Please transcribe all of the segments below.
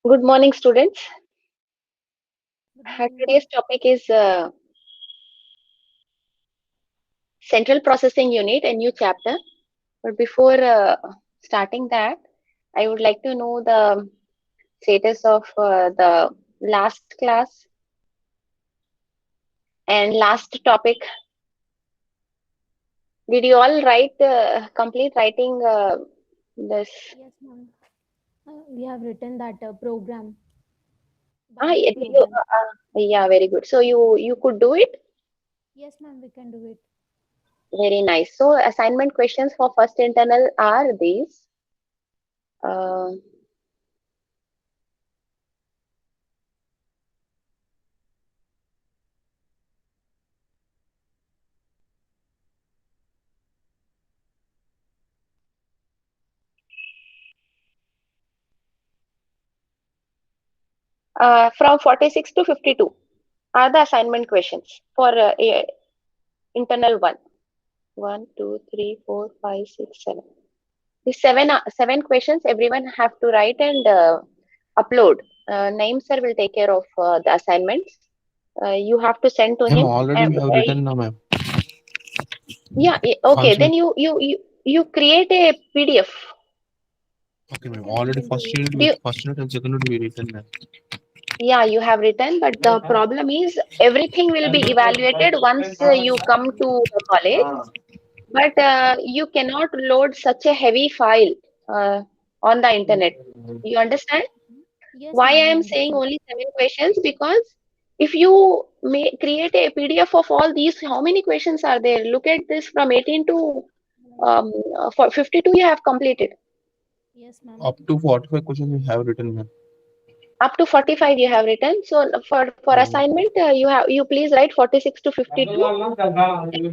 Good morning, students. Good morning. Today's topic is Central Processing Unit, a new chapter. But before starting that, I would like to know the status of the last class and last topic. Did you all write complete writing this? Yes, ma'am. We have written that program, Ah, Bible did you, program. yeah, very good. So you could do it. Yes, ma'am, we can do it. Very nice. So assignment questions for first internal are these. Uh, from 46 to 52 are the assignment questions for internal one. 1, 2, 3, 4, 5, 6, 7. These seven questions everyone have to write and upload. Naim sir will take care of the assignments. You have to send to Ma'am, him. already we have written now, ma'am. Yeah, okay. Answer. Then you create a PDF. Okay, ma'am. Yes, ma'am, we Already can do it. Do you, first unit and second unit we written, ma'am. yeah, you have written, but the problem is everything will be evaluated once you come to the college. But you cannot load such a heavy file on the internet. You understand Yes, why I ma'am, I am saying understand. only seven questions? Because if you may create a PDF of all these, how many questions are there? Look at this from 18 to for 52 you have completed. Yes, ma'am. Up to 45 questions we have written, ma'am. Up to 45 you have written. So for Um, assignment you please write 46 to 52 and you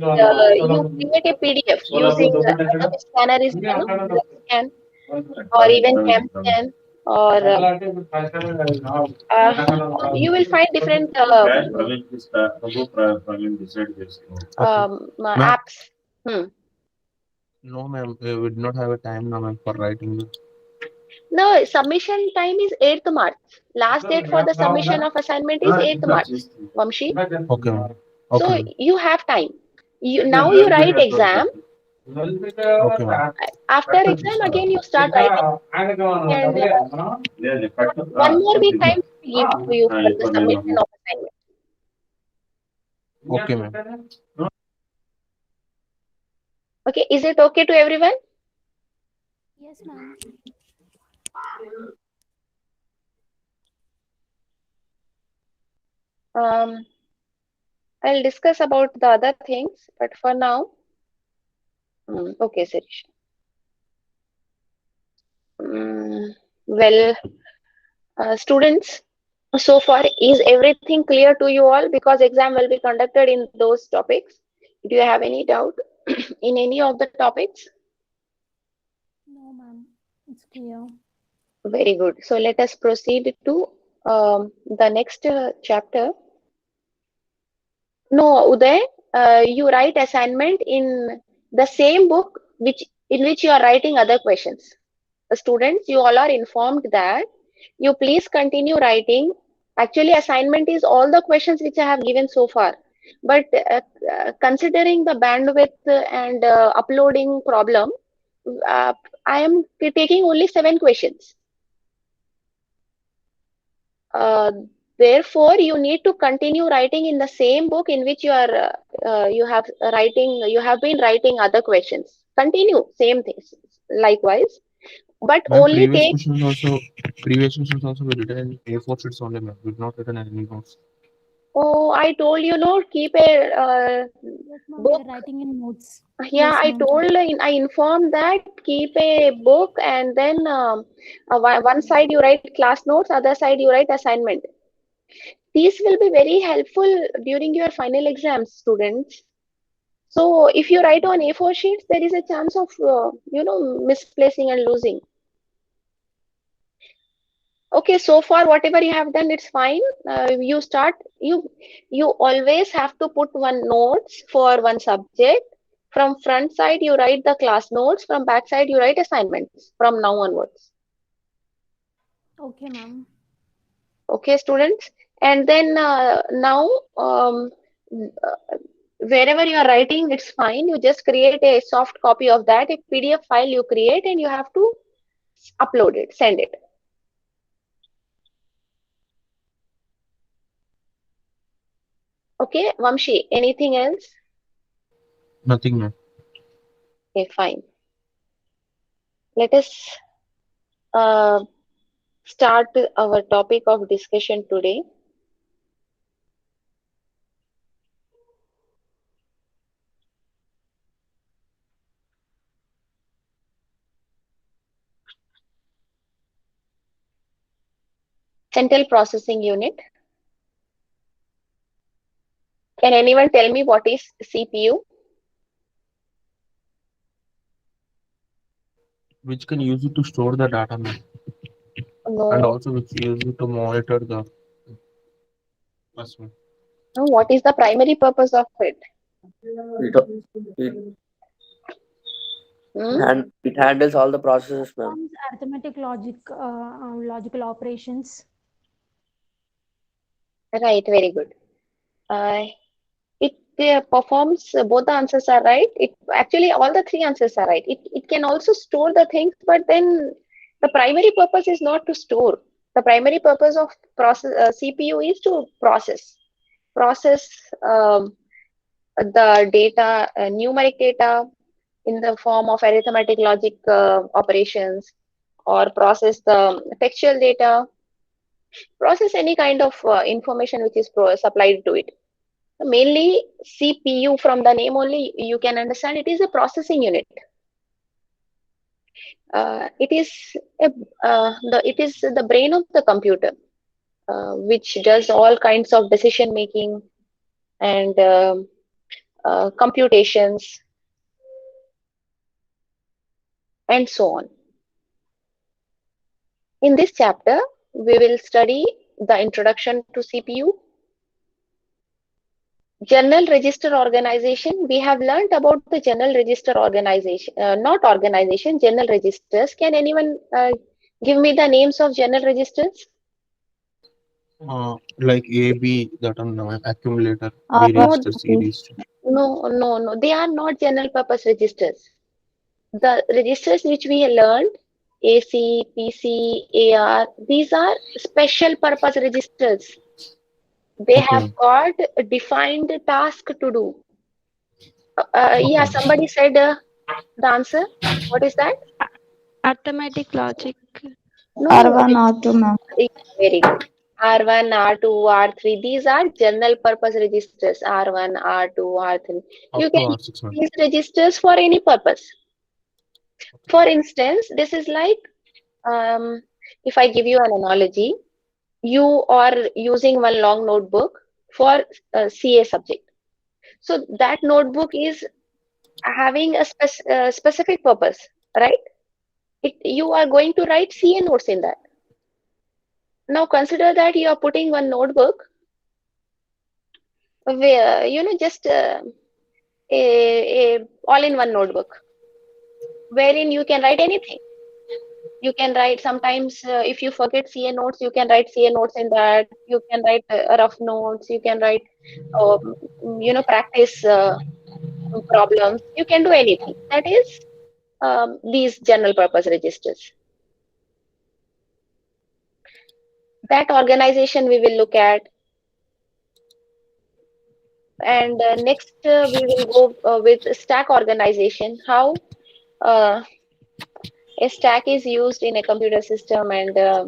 create a PDF using Adobe Scanner is there, no? Adobe Scan or even CamScan or uh, you will find different ma'am, apps. Hmm. no, ma'am. We did not have a time now, ma'am, for writing. No, submission time is 8th March. Last date for the submission of assignment is 8th March, Vamshi. Okay, ma'am. Okay, So ma'am. you have time. Now you write exam. Okay, ma'am. After exam, again you start writing, and one more week time we give to you for the submission of assignment. Okay, ma'am. Okay, is it okay to everyone? Yes, ma'am. Um, I'll discuss about the other things, but for now, okay, Sirish. Mm, well, students, so far, is everything clear to you all? Because exam will be conducted in those topics. Do you have any doubt in any of the topics? No, ma'am. It's clear. Very good. So let us proceed to the next chapter. No, Uday, you write assignment in the same book in which you are writing other questions. Students, you all are informed that you please continue writing. Actually, assignment is all the questions which I have given so far. But considering the bandwidth and uploading problem, uh, I am taking only seven questions. Uh, Therefore, you need to continue writing in the same book in which you have been writing other questions. Continue same things likewise, but Ma'am, only take. previous questions also we written in A4 sheets only, ma'am. We did not written any notes. Oh, I told you no, keep a Yes, ma'am, we are book. writing in notes. Yeah, Yes, ma'am. I informed that keep a book and then one side you write class notes, other side you write assignment. These will be very helpful during your final exams, students. So if you write on A4 sheets, there is a chance of misplacing and losing. Okay, so far whatever you have done, it's fine. You always have to put one notes for one subject. From front side you write the class notes. From back side you write assignments from now onwards. Okay, ma'am. Okay, students. And then now, wherever you are writing, it's fine. You just create a soft copy of that, a PDF file you create, and you have to upload it, send it. Okay, Vamshi, anything else? Nothing, ma'am. Okay, fine. Let us uh, start our topic of discussion today. Central Processing Unit. Can anyone tell me what is CPU? Which can use it to store the data, ma'am, and No. also which use it to monitor the person. No, what is the primary purpose of it? It, it Hmm? it handles all the processes, ma'am. Performs arithmetic logical operations. Right, very good. Uh, it performs both the answers are right. It actually all the three answers are right. It can also store the things, but then the primary purpose is not to store. The primary purpose of process CPU is to process the data, numeric data in the form of arithmetic logic operations, or process the textual data, process any kind of information which is supplied to it. Mainly CPU, from the name only you can understand it is a processing unit. It is it is the brain of the computer, which does all kinds of decision making and computations and so on. In this chapter, we will study the introduction to CPU, general register organization. We have learned about the general register organization, not organization, general registers. Can anyone give me the names of general registers? Like A, B, that on accumulator, B No, register, C Jyoti. register. No, no, no. They are not general purpose registers. The registers which we learned, AC, PC, AR, these are special purpose registers. They Okay, have ma'am. got a defined task to do. Okay, Yeah, ma'am. somebody said the answer. What is that? Arithmetic logic. No, no. R1 R2 ma'am. Very good. R1, R2, R3. These are general purpose registers. R1, R2, R3. You Up to can R6, use ma'am. these registers for any purpose. For instance, this is like, if I give you an analogy, you are using one long notebook for CA subject. So that notebook is having a specific purpose, right? You are going to write CA notes in that. Now consider that you are putting one notebook where, just a all-in-one notebook wherein you can write anything. You can write sometimes, if you forget CA notes, you can write CA notes in that. You can write rough notes. You can write, practice problems. You can do anything. That is these general purpose registers. That organization we will look at. And next, we will go with stack organization. How uh, a stack is used in a computer system, and uh,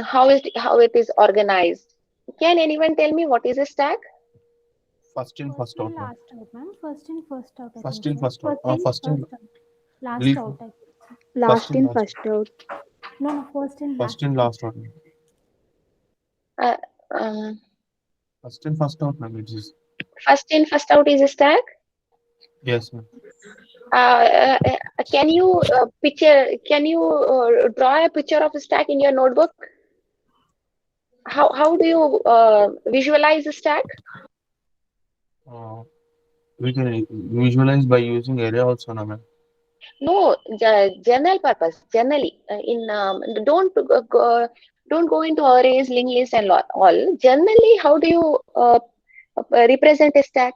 how it is organized. Can anyone tell me what is a stack? First in, First first in, out, ma'am. last out, ma'am. First in, first out, I First think in, so. first out. First in, First out. Last leave. out, I think so. First Last in, in last. first out. No, first in, First last in, out. last out, ma'am. Uh, um, First in, first out, ma'am. It is. First in, first out is a stack. Yes, ma'am. Can you Can you draw a picture of a stack in your notebook? How do you visualize a stack? Uh, we can visualize by using array also, na, ma'am. No, general purpose. Generally, don't go into arrays, linked list, and all. Generally, how do you represent a stack?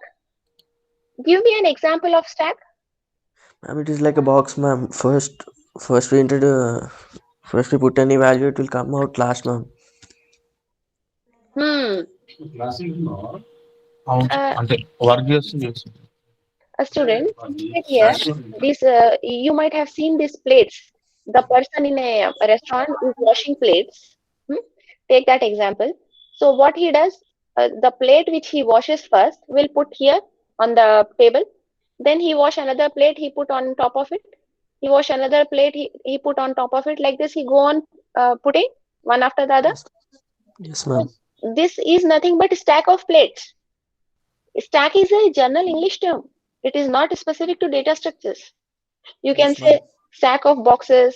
Give me an example of stack. Ma'am, it is like a box, ma'am. First we entered, first we put any value, it will come out last, ma'am. Hmm. Count Uh, అంటే work చేస్తుంది చేస్తుంది. a student, right here, this you might have seen these plates. The person in a restaurant is washing plates. Hmm? Take that example. So what he does, the plate which he washes first will put here on the table. Then he wash another plate, he put on top of it. He wash another plate, he put on top of it. Like this, he go on putting one after the other. Yes, yes, ma'am. So this is nothing but a stack of plates. Stack is a general English term. It is not specific to data structures. You can Yes, ma'am. say stack of boxes,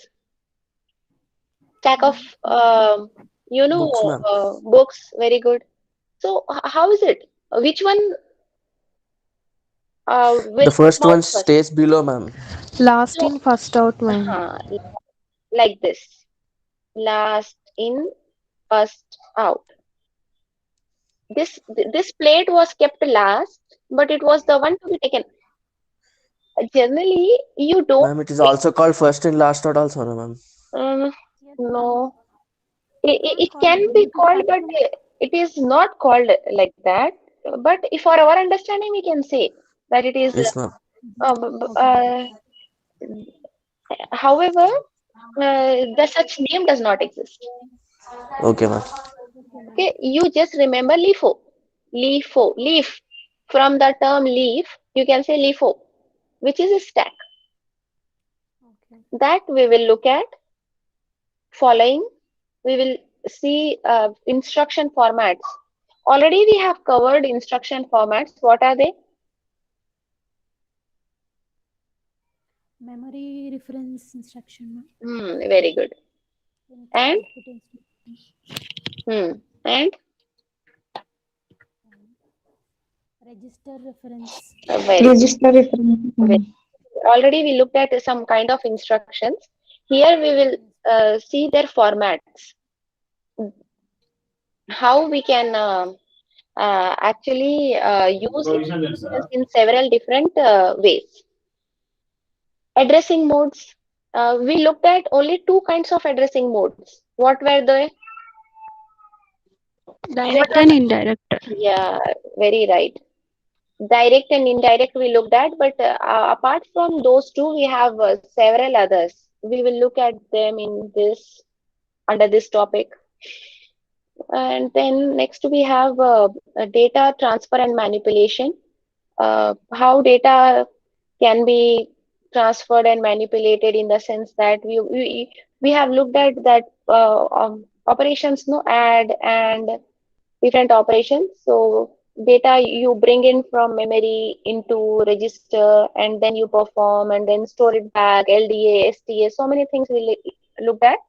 stack of Books, ma'am. books. Very good. So how is it? Which one will The first come out one first? stays below, ma'am. Last So in, first out, ma'am. like this. Last in, first out. This plate was kept last, but it was the one to be taken. Generally, you don't. Ma'am, it is also called first in, last out also, no, ma'am. Um, Yes, no, not it called can like be that. called, but it is not called like that. But if for our understanding, we can say that it is. Yes, ma'am. Okay. However, the such name does not exist. Okay, ma'am. Okay, ma'am. Okay, you just remember leaf. From the term leaf, you can say leafo, which is a stack. Okay. That we will look at following. We will see instruction formats. Already we have covered instruction formats. What are they? Memory reference instruction, ma'am. Very good. Input And output instruction. and Register reference. very good. Register reference. Already we looked at some kind of instructions. Here we will see their formats. How we can actually use instructions in several different ways. Addressing modes. We looked at only two kinds of addressing modes. What were they? What Direct are and indirect. Yeah, very right. Direct and indirect we looked at, but apart from those two, we have several others. We will look at them in this under this topic. And then next we have data transfer and manipulation. How data can be transferred and manipulated in the sense that we have looked at that operations, no, add and different operations. So data you bring in from memory into register and then you perform and then store it back, LDA, STA, so many things we looked at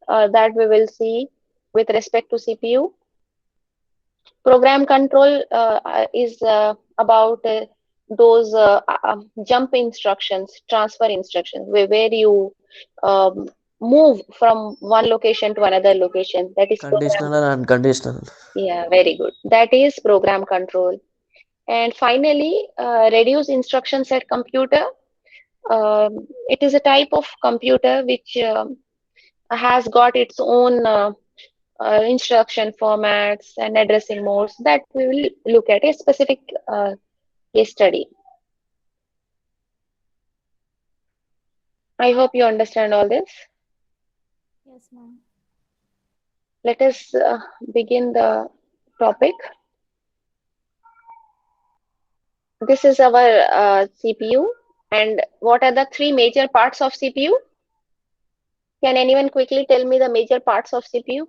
that we will see with respect to CPU. Program control is about those jump instructions, transfer instructions, where you um, move from one location to another location. That is program. Conditional and unconditional. Yeah, very good. That is program control. And finally, reduce instruction set computer. It is a type of computer which has got its own instruction formats and addressing modes that we will look at a specific case study. I hope you understand all this. Yes, ma'am. Let us begin the topic. This is our CPU. And what are the three major parts of CPU? Can anyone quickly tell me the major parts of CPU?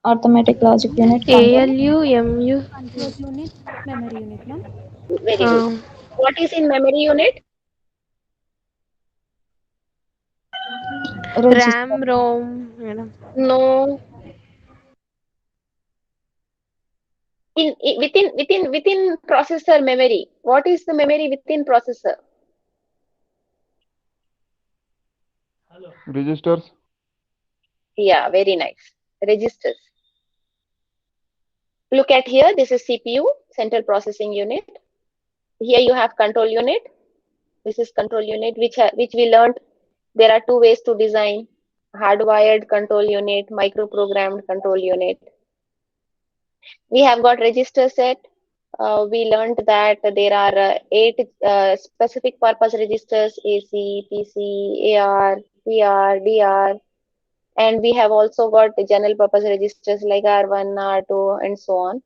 Arithmetic logic unit controller. ALU, MU. Control unit, memory unit, ma'am. Very good. What is in memory unit? Register. RAM, ROM, madam. No. within processor memory. What is the memory within processor? Registers. Yeah, very nice. Registers. Look at here. This is CPU, central processing unit. Here you have control unit. This is control unit, which we learned. There are two ways to design: hardwired control unit, microprogrammed control unit. We have got register set. We learned that there are eight specific purpose registers: AC, PC, AR, PR, DR, and we have also got the general purpose registers like R1, R2, and so on.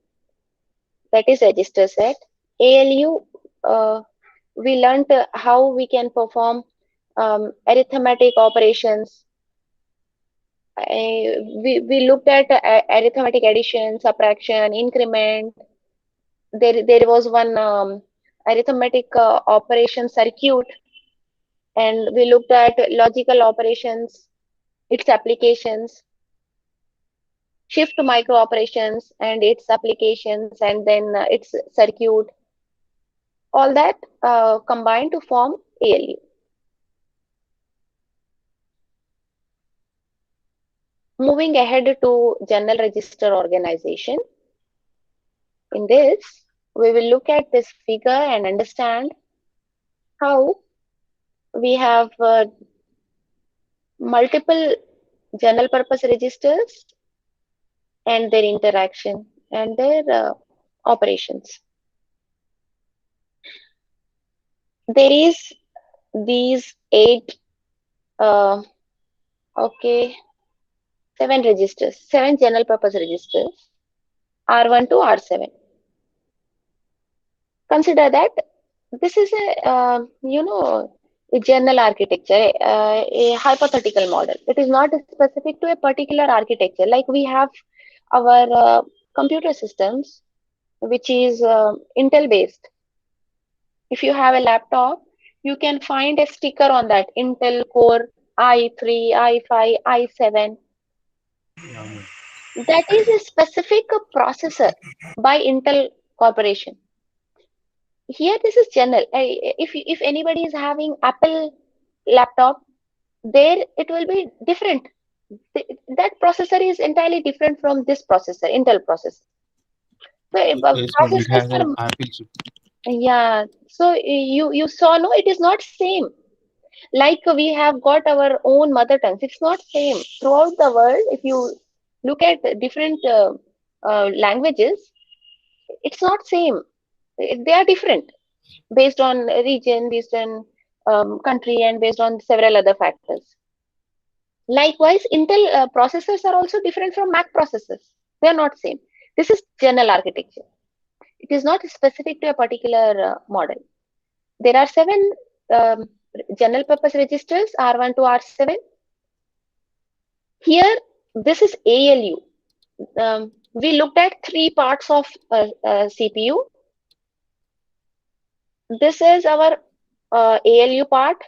That is register set. ALU, we learned how we can perform arithmetic operations. We looked at arithmetic addition, subtraction, increment. There was one arithmetic operation circuit, and we looked at logical operations, its applications, shift micro operations and its applications, and then its circuit. All that combined to form ALU. Moving ahead to general register organization. In this, we will look at this figure and understand how we have multiple general purpose registers and their interaction and their operations. There is these eight, seven registers, seven general purpose registers, R1 to R7. Consider that this is a general architecture, a hypothetical model. It is not specific to a particular architecture. Like we have our computer systems, which is Intel based. If you have a laptop, you can find a sticker on that: Intel Core i3, i5, i7. That is a specific processor by Intel Corporation. Here, this is general. If anybody is having Apple laptop, there it will be different. That processor is entirely different from this processor, Intel processor. So Yes, ma'am. It processors has an are, Apple chip. yeah. So you saw, no, it is not same. Like we have got our own mother tongues. It's not same throughout the world. If you look at different languages, it's not same. They are different based on region, based on country, and based on several other factors. Likewise, Intel processors are also different from Mac processors. They are not same. This is general architecture. It is not specific to a particular model. There are seven um, general purpose registers, R1 to R7. Here, this is ALU. We looked at three parts of CPU. This is our ALU part.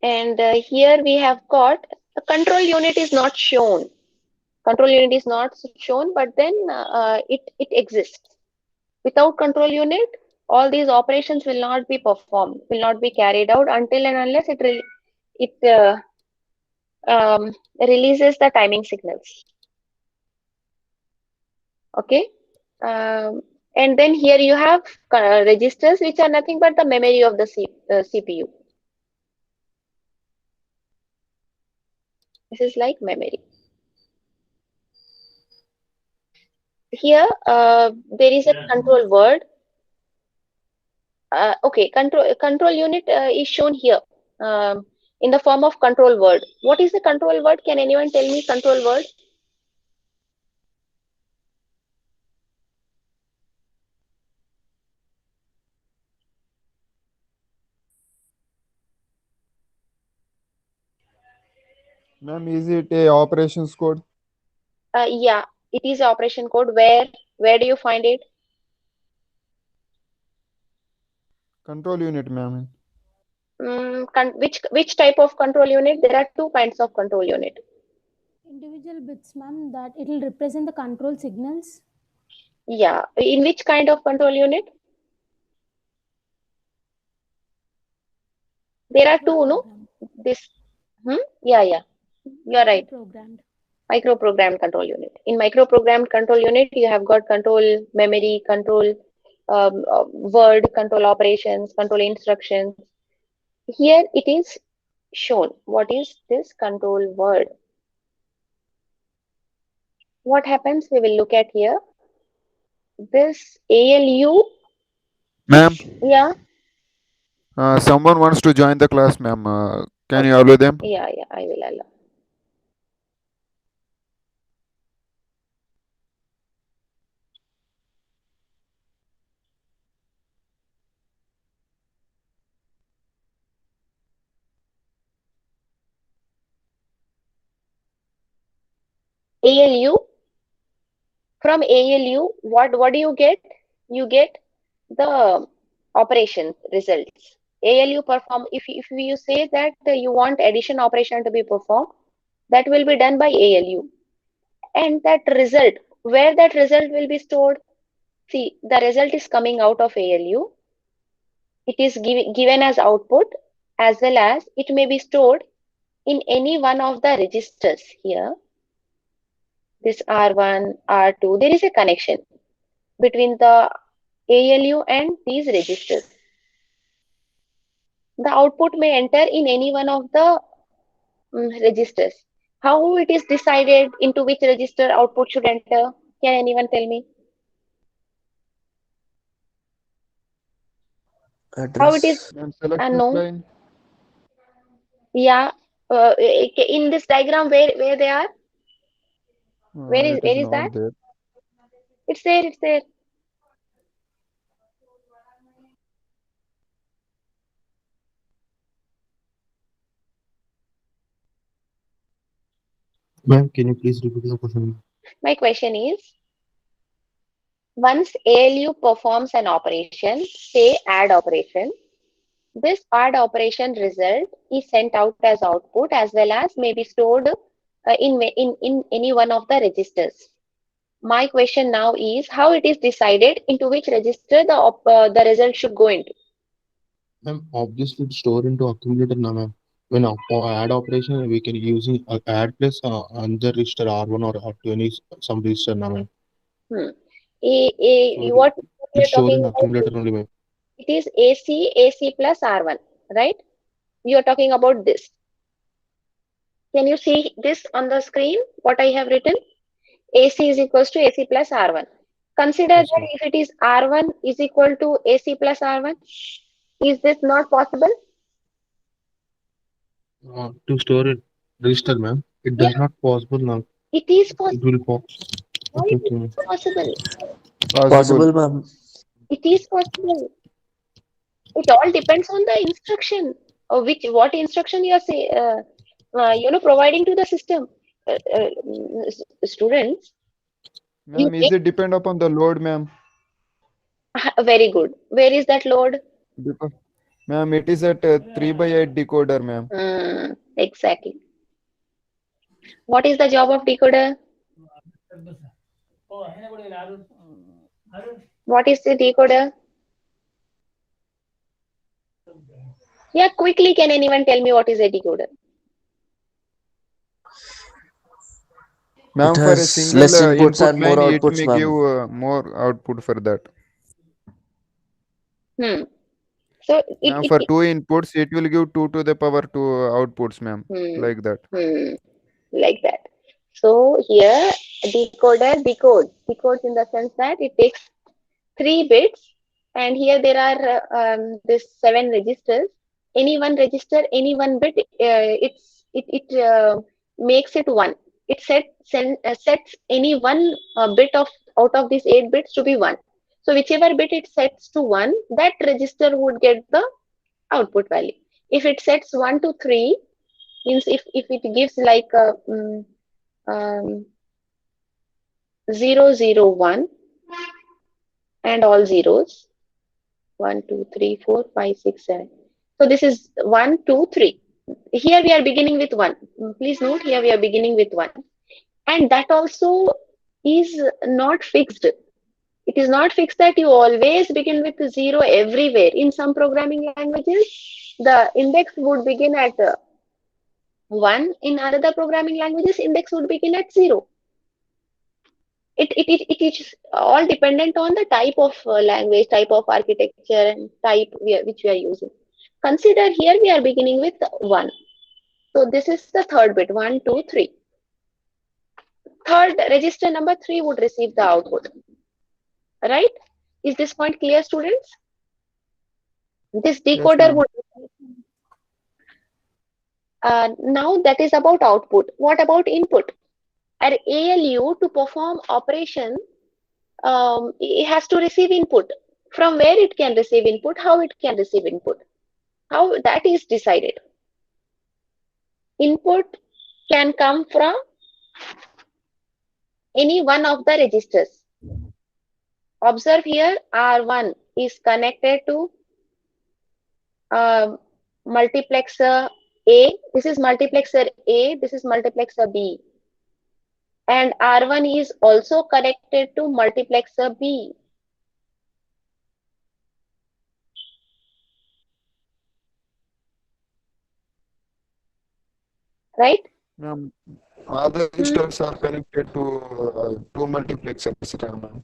And here we have got the control unit is not shown. Control unit is not shown, but then it exists. Without control unit, all these operations will not be performed, will not be carried out until and unless it releases the timing signals. Okay. And then here you have registers, which are nothing but the memory of the CPU. This is like memory. Here, there is a control word. Okay, control unit is shown here in the form of control word. What is the control word? Can anyone tell me control word? Ma'am, is it a operations code? Yeah, it is operation code. Where do you find it? Control unit, ma'am. Which type of control unit? There are two kinds of control unit. individual bits, ma'am, that it will represent the control signals. Yeah. In which kind of control unit? There are two, no? Microprogram. This. Yeah. You're right. Microprogrammed. Microprogrammed control unit. In microprogrammed control unit, you have got control memory, control word, control operations, control instructions. Here it is shown. What is this control word? What happens? We will look at here. This ALU. Ma'am, Yeah. someone wants to join the class, ma'am. Can you allow them? Yeah. I will allow. ALU. From ALU, what do you get? You get the operation results. ALU perform, if you say that you want addition operation to be performed, that will be done by ALU. And that result, where that result will be stored? See, the result is coming out of ALU. It is given as output, as well as it may be stored in any one of the registers here. This R1, R2, there is a connection between the ALU and these registers. The output may enter in any one of the registers. How it is decided into which register output should enter? Can anyone tell me? How it is? Address. Ma'am, select this No. line. Yeah. In this diagram, where they are? Where It is is that? not there. It's there. It's there. Ma'am, can you please repeat the question? My question is, once ALU performs an operation, say add operation, this add operation result is sent out as output as well as may be stored in any one of the registers. My question now is how it is decided into which register the result should go into. Ma'am, obviously it's stored into accumulator now, ma'am. When for add operation, we can using add plus another register R1 or R2, any some register now, ma'am. Hmm. So What we are it's stored talking in about, accumulator only, ma'am. it is AC plus R1, right? You are talking about this. Can you see this on the screen? What I have written? AC is equals to AC plus R1. Consider Yes, that ma'am. if it is R1 is equal to AC plus R1, is this not possible? To store it register, ma'am. It Yeah, does not possible now. it is It possible. will pop. Why Okay, it is okay. possible? Possible. Possible, ma'am. It is possible. It all depends on the instruction, or what instruction you are providing to the system. Students, you Ma'am, is it depend upon the load, ma'am? very good. Where is that load? Because, ma'am, it is at 3 by 8 decoder, ma'am. Exactly. What is the job of decoder? What is the decoder? Yeah, quickly, can anyone tell me what is a decoder? Ma'am, It for a has single less inputs input and more line, it outputs, may give ma'am. more output for that. So Ma'am, for 2 inputs, it will give 2 to the power 2 outputs, ma'am. hmm, Like that. like that. So here decoder decodes in the sense that it takes 3 bits, and here there are this 7 registers. Any one register, any one bit, it makes it 1. It sets any one bit of out of these 8 bits to be 1. So whichever bit it sets to 1, that register would get the output value. If it sets 1 to 3, means if it gives like a 0, 0, 1 and all zeros, 1, 2, 3, 4, 5, 6, 7. So this is 1, 2, 3. Here we are beginning with 1. Please note, here we are beginning with 1. And that also is not fixed. It is not fixed that you always begin with 0 everywhere. In some programming languages, the index would begin at 1. In another programming languages, index would begin at 0. It is all dependent on the type of language, type of architecture, and type which we are using. Consider here we are beginning with 1. So this is the third bit, 1, 2, 3. Third register number 3 would receive the output. Right? Is this point clear, students? This decoder ma'am. would now that is about output. What about input? At ALU, to perform operation, it has to receive input. From where it can receive input, how it can receive input, how that is decided. Input can come from any one of the registers. Observe here, R1 is connected to multiplexer A. This is multiplexer A, this is multiplexer B. And R1 is also connected to multiplexer B. Right? Ma'am, all the registers are connected to two multiplexers, ma'am.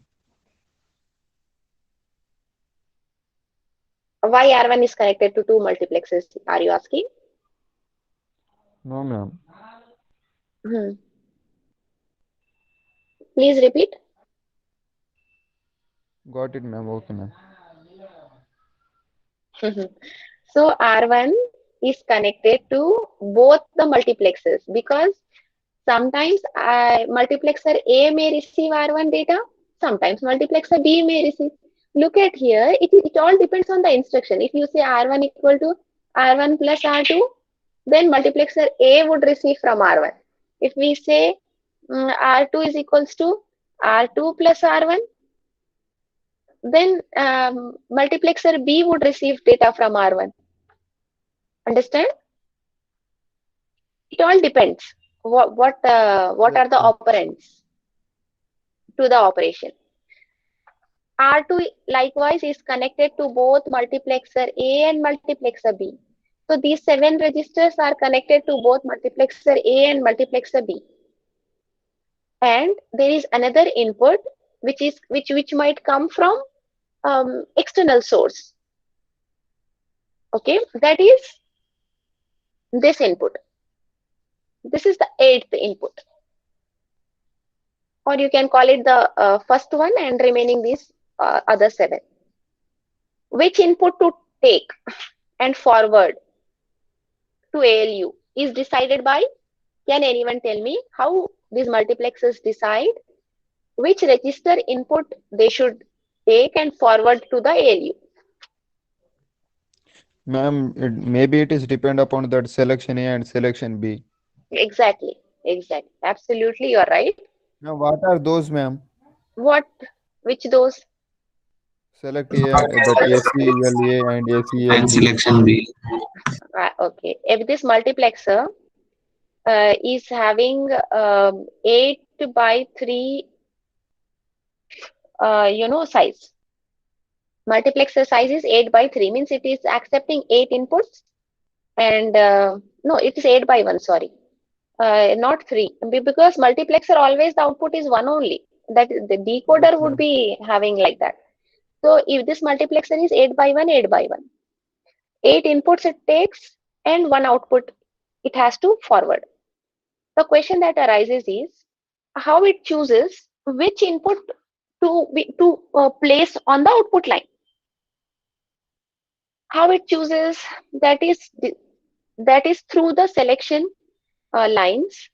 Why R1 is connected to 2 multiplexers, are you asking? No, ma'am. Please repeat. Got it, ma'am. Okay, ma'am. So R1 is connected to both the multiplexers because sometimes multiplexer A may receive R1 data, sometimes multiplexer B may receive. Look at here, it all depends on the instruction. If you say R1 equal to R1 plus R2, then multiplexer A would receive from R1. If we say R2 is equals to R2 plus R1, then multiplexer B would receive data from R1. Understand? It all depends. What are the operands to the operation? R2 likewise is connected to both multiplexer A and multiplexer B. So these 7 registers are connected to both multiplexer A and multiplexer B. And there is another input which might come from external source. Okay, that is this input. This is the 8th input, or you can call it the first one and remaining these other 7. Which input to take and forward to ALU is decided by, can anyone tell me how these multiplexers decide which register input they should take and forward to the ALU? Ma'am, maybe it is depend upon that selection A and selection B. Exactly. Absolutely, you are right. Now, what are those, ma'am? Which those? Select A, that SCLA and and SCLB. selection B. Okay. If this multiplexer is having 8 by 3 size. Multiplexer size is 8 by 3, means it is accepting 8 inputs, and no, it is 8 by 1, sorry, not 3, because multiplexer always the output is 1 only. That the decoder would be having like that. So if this multiplexer is 8 by 1, 8 by 1, 8 inputs it takes and 1 output it has to forward. The question that arises is how it chooses which input to place on the output line. How it chooses, that is through the selection lines.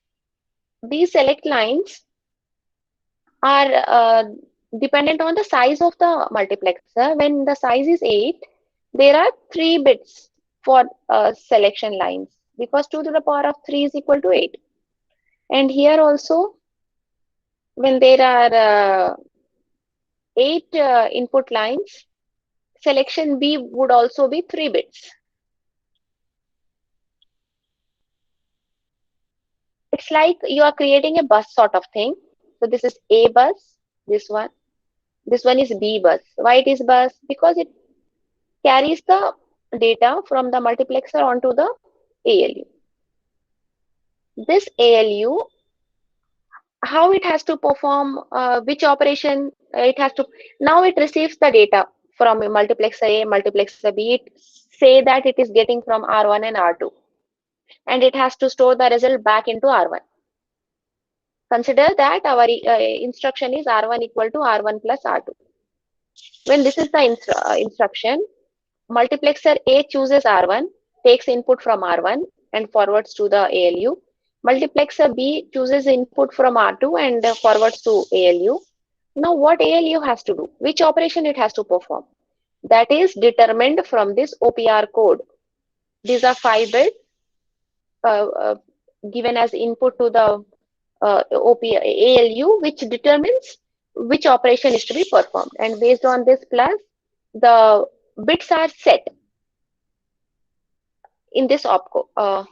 These select lines are dependent on the size of the multiplexer. When the size is 8, there are 3 bits for selection lines, because 2 to the power of 3 is equal to 8. And here also, when there are 8 input lines, selection B would also be 3 bits. it's like you are creating a bus sort of thing. So this is A bus, this one is B bus. Why it is bus? Because it carries the data from the multiplexer onto the ALU. This ALU, how it has to perform, which operation it has to, now it receives the data from a multiplexer A, multiplexer B. It say that it is getting from R1 and R2, and it has to store the result back into R1. Consider that our instruction is R1 equal to R1 plus R2. When this is the instruction, multiplexer A chooses R1, takes input from R1 and forwards to the ALU. Multiplexer B chooses input from R2 and forwards to ALU. Now what ALU has to do? Which operation it has to perform? That is determined from this OPR code. These are 5 bits given as input to the ALU, which determines which operation is to be performed. And based on this plus, the bits are set in this OPR,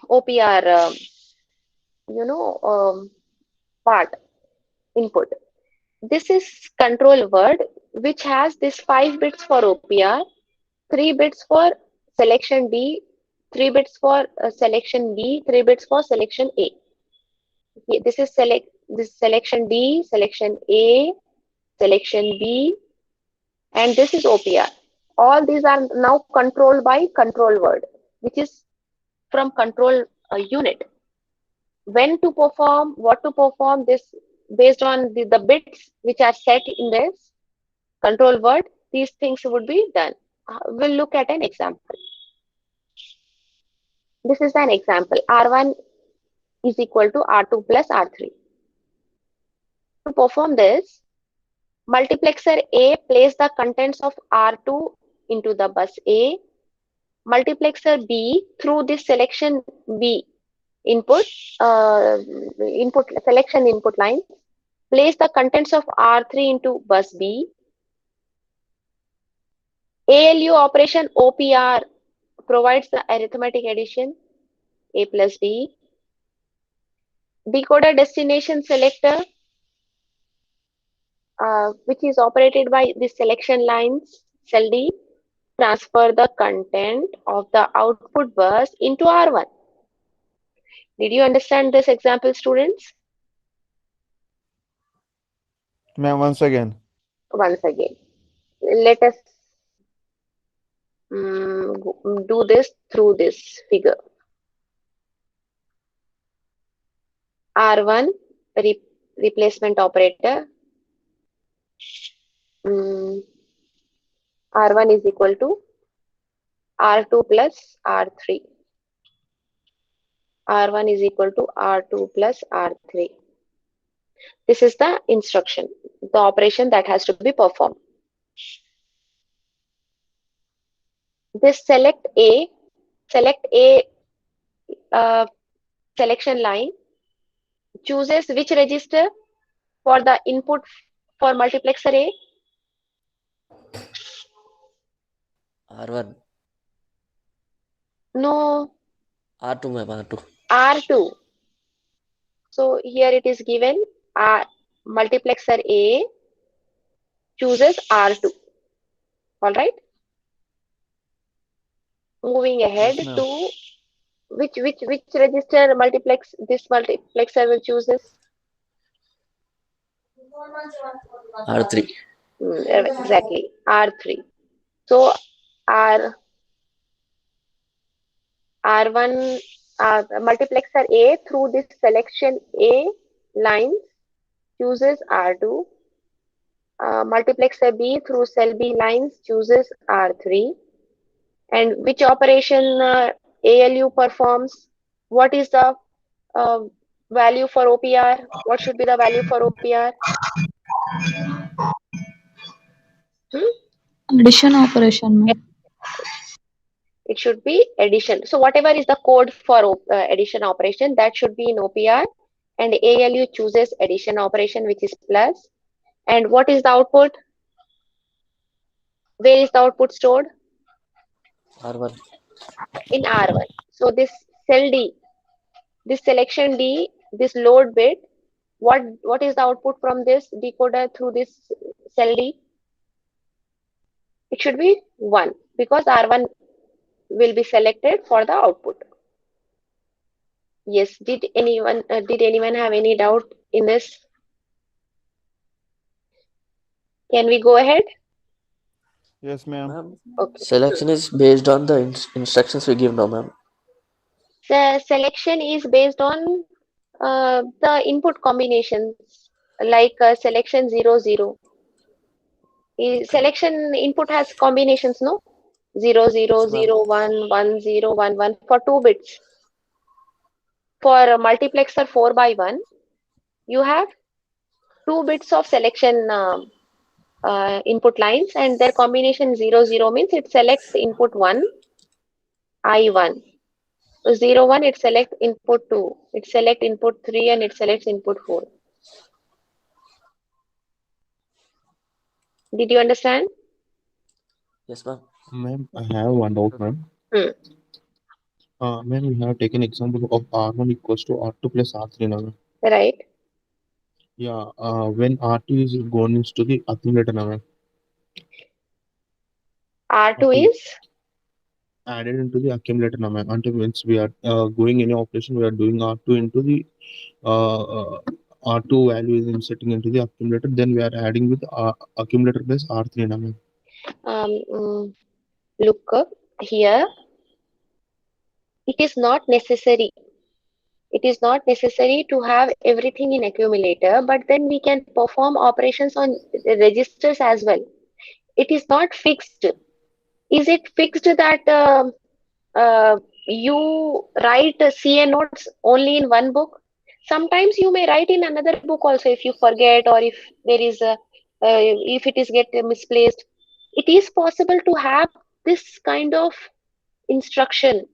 part input. This is control word, which has this 5 bits for OPR, 3 bits for selection D, 3 bits for selection B, 3 bits for selection A. This is selection D, selection A, selection B, and this is OPR. All these are now controlled by control word, which is from control unit. When to perform, what to perform, this based on the bits which are set in this control word, these things would be done. We'll look at an example. This is an example. R1 is equal to R2 plus R3. To perform this, multiplexer A places the contents of R2 into the bus A. Multiplexer B, through this selection B selection input line, place the contents of R3 into bus B. ALU operation OPR provides the arithmetic addition A plus B. Decoder destination selector, which is operated by the selection lines, cell D, transfer the content of the output bus into R1. Did you understand this example, students? Ma'am, once again. Once again. Let us do this through this figure. R1 replacement operator. R1 is equal to R2 plus R3. R1 is equal to R2 plus R3. This is the instruction, the operation that has to be performed. This select A selection line chooses which register for the input for multiplexer A? R1. No. R2, ma'am, R2. R2. So here it is given multiplexer A chooses R2. All right. Moving ahead to which register this multiplexer will choose this? R3. Exactly, R3. So R1 multiplexer A through this selection A lines chooses R2. Multiplexer B through cell B lines chooses R3. And which operation ALU performs? What is the value for OPR? What should be the value for OPR? Addition operation, ma'am. It should be addition. So whatever is the code for addition operation, that should be in OPR, and ALU chooses addition operation, which is plus. And what is the output? Where is the output stored? R1. In R1. So this cell D, this selection D this load bit, what is the output from this decoder through this cell D? It should be 1 because R1 will be selected for the output. Yes, did anyone have any doubt in this? Can we go ahead? Yes, ma'am. Ma'am, Okay. selection is based on the instructions we give now, ma'am. The selection is based on the input combinations like selection 0 0. Selection input has combinations, no? 0 0 Yes, ma'am. 0 1 1 0 1 1 for 2 bits. For a multiplexer 4 by 1, you have 2 bits of selection input lines, and their combination 0 0 means it selects input 1, I1. 0 1, it selects input 2, it selects input 3, and it selects input 4. Did you understand? Yes, ma'am. Ma'am, I have one doubt, ma'am. Hmm. Ma'am, we have taken example of R1 equals to R2 plus R3 now, ma'am. Right. Yeah, when R2 is going into the accumulator now, ma'am. R2 R2 is added into the accumulator now, ma'am. Until means we are going any operation, we are doing R2 into the uh, uh, R2 value is inserting into the accumulator, then we are adding with accumulator plus R3 now, ma'am. Look up here. It is not necessary. It is not necessary to have everything in accumulator, but then we can perform operations on registers as well. It is not fixed. Is it fixed that uh, you write CA notes only in one book? Sometimes you may write in another book also if you forget, or if there is a if it is get misplaced. It is possible to have this kind of instruction.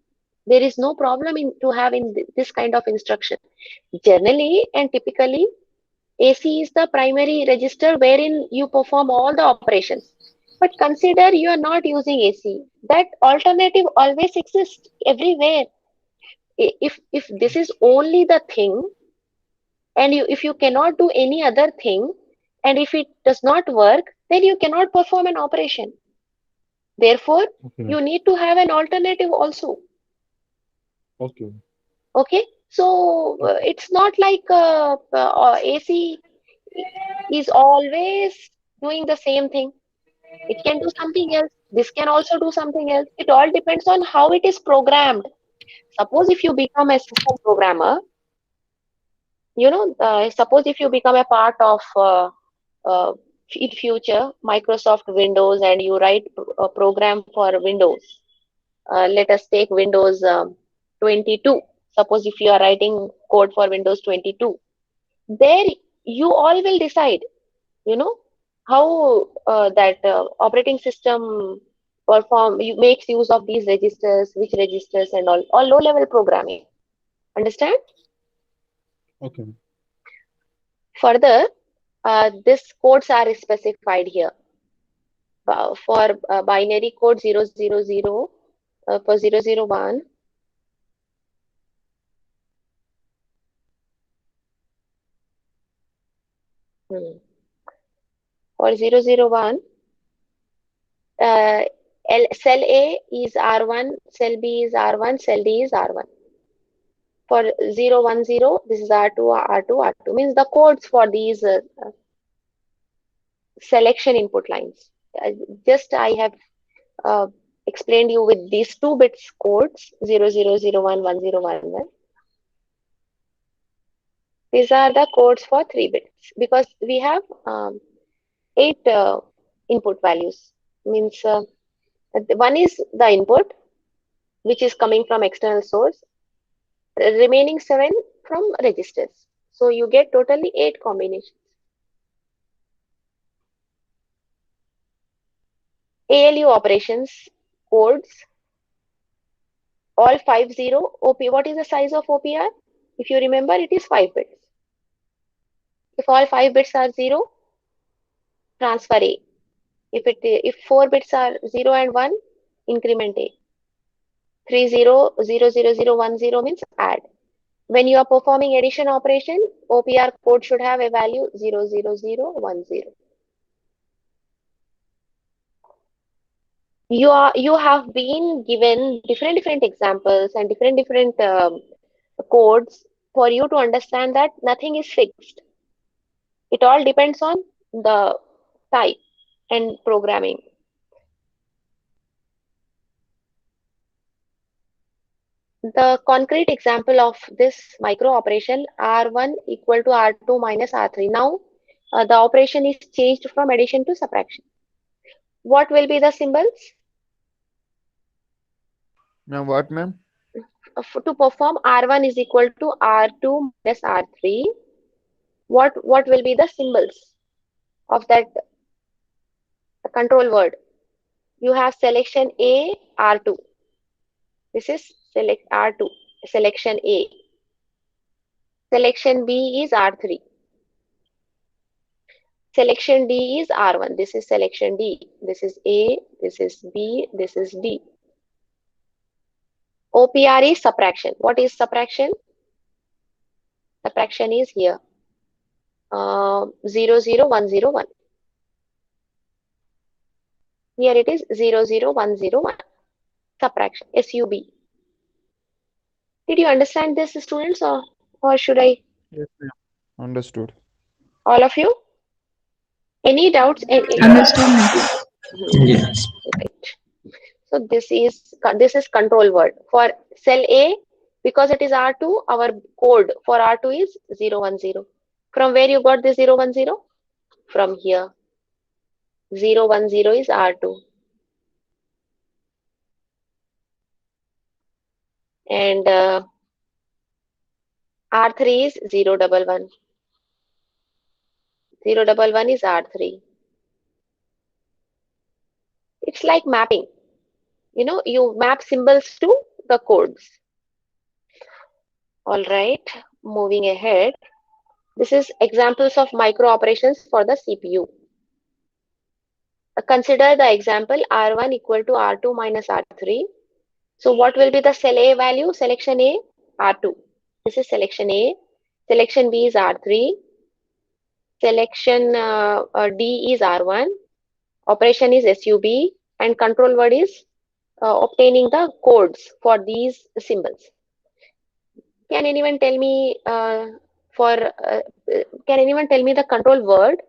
There is no problem in to have in this kind of instruction. Generally and typically, AC is the primary register wherein you perform all the operations. But consider you are not using AC. That alternative always exists everywhere. If this is only the thing, and if you cannot do any other thing, and if it does not work, then you cannot perform an operation. Therefore, Okay, you need to have an alternative also. okay, Okay, so it's not like AC is always doing the same thing. It can do something else. This can also do something else. It all depends on how it is programmed. Suppose if you become a system programmer, suppose if you become a part of in future Microsoft Windows, and you write a program for Windows. Let us take Windows 22. Suppose if you are writing code for Windows 22, there you all will decide, how that operating system makes use of these registers, which registers, and all low level programming. Understand? okay. Further, these codes are specified here. For binary code 000, for 001, for 001, cell A is R1, cell B is R1, cell D is R1. For 010, this is R2, R2, R2. Means the codes for these selection input lines. Just I have uh, explained you with these 2 bits codes 0001, 1011. These are the codes for 3 bits because we have 8 input values. Means one is the input, which is coming from external source. Remaining 7 from registers. So you get totally 8 combinations. ALU operations codes all 50 OP. What is the size of OPR? If you remember, it is 5 bits. If all 5 bits are 0, transfer A. If 4 bits are 0 and 1, increment A. 30 00010 means add. When you are performing addition operation, OPR code should have a value 00010. You have been given different examples and different codes for you to understand that nothing is fixed. It all depends on the type and programming. The concrete example of this micro operation R1 equal to R2 minus R3. Now the operation is changed from addition to subtraction. What will be the symbols? Ma'am, what, ma'am? To perform R1 is equal to R2 minus R3. What will be the symbols of that control word? You have selection A, R2. This is select R2, selection A. Selection B is R3. Selection D is R1. This is selection D. This is A, this is B, this is D. OPR is subtraction. What is subtraction? Subtraction is here. 00101. Here it is 00101. Subtraction, SUB. Did you understand this, students, or should I? Yes, ma'am. Understood. All of you? Any doubts? Understood, ma'am. Yes. Right. So this is control word for cell A. Because it is R2, our code for R2 is 010. From where you got this 010? From here. 010 is R2. And R3 is 011. 011 is R3. It's like mapping. You map symbols to the codes. All right, moving ahead. This is examples of micro operations for the CPU. Consider the example R1 equal to R2 minus R3. So what will be the cell A value? Selection A, R2. This is selection A. Selection B is R3. Selection D is R1. Operation is SUB. And control word is obtaining the codes for these symbols. Can anyone tell me the control word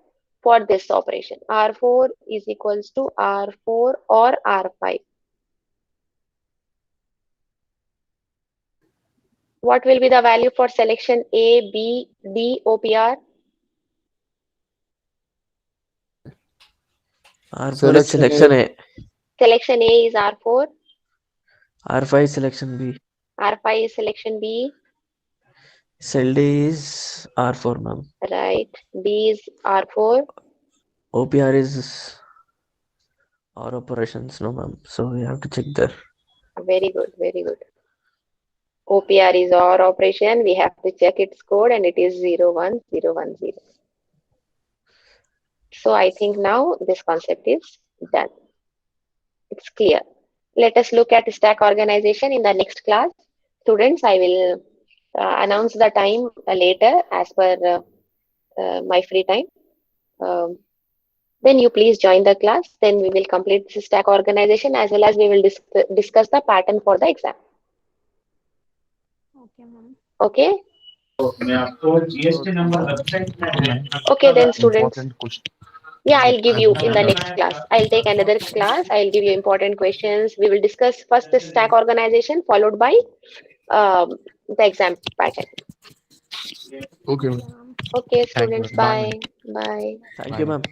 for this operation? R4 is equals to R4 or R5. What will be the value for selection A, B, D, OPR? R4 is selection A. Selection A is R4. R5 is selection B. R5 is selection B. Cell D is R4, ma'am. Right. D is R4. OPR is OR operations, no, ma'am. So we have to check there. Very good, very good. OPR is OR operation. We have to check its code and it is 01010. So I think now this concept is done. It's clear. Let us look at stack organization in the next class. Students, I will announce the time later as per my free time. Then you please join the class. Then we will complete this stack organization as well as we will discuss the pattern for the exam. Okay, ma'am. Okay? Okay, then students. Important question. Yeah, I'll give you in the next class. I'll take another class. I'll give you important questions. We will discuss first the stack organization followed by the exam pattern. Okay. Okay, ma'am. Okay, Thank you. students. Bye. Bye. Thank you, ma'am.